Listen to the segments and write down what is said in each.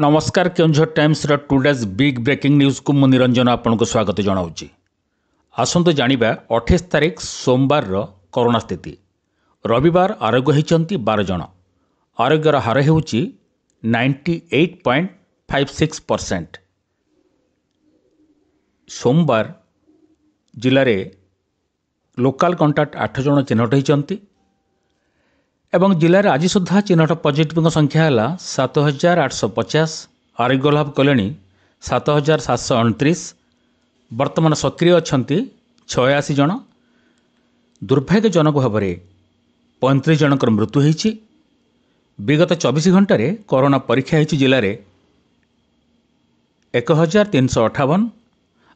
नमस्कार Keonjhar Times today's big breaking news को मु निरंजन आपन को स्वागत जनाऊँगी। आसंतु जानिबा 28 तारिख सोमवार कोरोना स्थिति। रविवार आरोग्य होती 12 जन। आरोग्यर हार होउची 98.56%। सोमवार जिले में लोकल कंटाक्ट 8 जन चिन्हट होती एवं जिले में आज सुधा चिन्हट पॉजिटिव संख्या है 7850। आरोग्य लाभ कले 7729। वर्तमान सक्रिय अच्छा 86 जन। दुर्भाग्यजनक भाव में 35 जनकर मृत्यु होती। विगत 24 घंटे कोरोना परीक्षा होती जिले में 1358।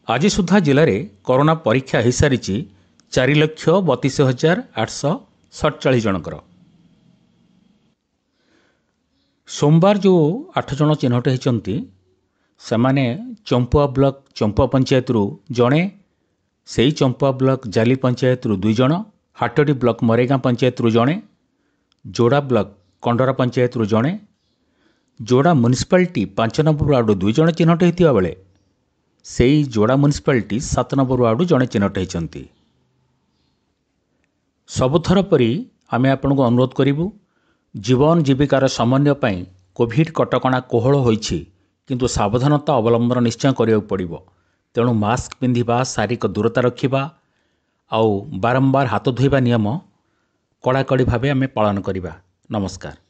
आज सुधा जिले में कोरोना परीक्षा हो सारी 4,32,847 जनकर। सोमवार जो 8 जन चिन्हट होती से चंपुआ ब्लॉक चंपुआ पंचायत जड़े, से ही चंपुआ ब्लॉक जाली पंचायत 2 जन, हाटडी ब्लॉक मरेगा पंचायत जड़े, जोड़ा ब्लॉक कंडरा पंचायत जड़े, जोड़ा म्युनिसिपालिटी 5 नंबर वार्ड 2 जन चिन्हट होता बेले से ही जोड़ा म्युनिसिपालिटी 7 नंबर वार्ड जड़े चिन्हट होती। सबुथर परी आमे आपन को अनुरोध करूँ, जीवन जीविकार समन्वय पाई कोविड कटकणा कोहल होइछि, किंतु सावधानता अवलंबन निश्चय करिया पड़िबो। तेणु मास्क पिंधिबा, शारीरिक दूरता रखिबा आउ बारंबार हाथ धोइबा नियम कड़ाकड़ी भावे आमे पालन करिबा। नमस्कार।